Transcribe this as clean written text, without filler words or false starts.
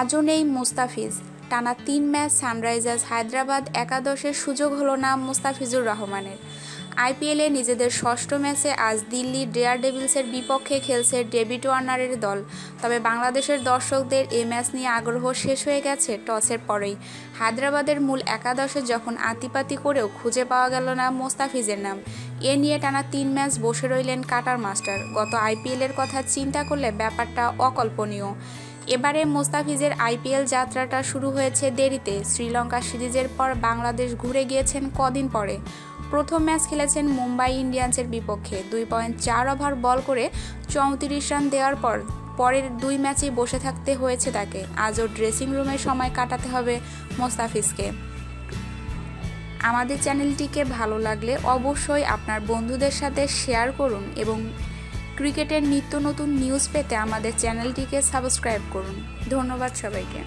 আজও নেই মুস্তাফিজ। টানা 3 ম্যাচ সানরাইজার্স হায়দ্রাবাদ একাদশের সুযোগ হলো না মুস্তাফিজুর রহমানের। আইপিএলে নিজেদের ষষ্ঠ ম্যাচে আজ দিল্লি ডেয়ারডেভিলসের বিপক্ষে খেলছে ডেভিড ওয়ার্নারের দল। তবে বাংলাদেশের দর্শকদের এই ম্যাচ নিয়ে আগ্রহ শেষ হয়ে গেছে টসের পরেই। হায়দ্রাবাদের মূল একাদশে যখন আতিপাতি করেও খুঁজে পাওয়া গেল না মুস্তাফিজের নাম, এ নিয়ে টানা 3 ম্যাচ বসে রইলেন কাটার মাস্টার। গত আইপিএলের কথা চিন্তা করলে ব্যাপারটা অকল্পনীয়। এবারে মুস্তাফিজের আইপিএল যাত্রাটা শুরু হয়েছে দেরিতে। শ্রীলঙ্কা সিরিজের পর বাংলাদেশ ঘুরে গিয়েছেন কদিন পরে। প্রথম ম্যাচ খেলেছেন মুম্বাই ইন্ডিয়ান্সের বিপক্ষে। 2.4 ওভার বল করে 34 রান দেওয়ার পর পরের 2 ম্যাচেই বসে থাকতে হয়েছে তাকে। আজও ড্রেসিং রুমে সময় কাটাতে হবে মুস্তাফিজকে। আমাদের চ্যানেলটিকে ভালো লাগলে অবশ্যই আপনার বন্ধুদের সাথে শেয়ার করুন এবং ক্রিকেটের নিত্য নতুন নিউজ পেতে আমাদের চ্যানেলটিকে সাবস্ক্রাইব করুন। ধন্যবাদ সবাইকে।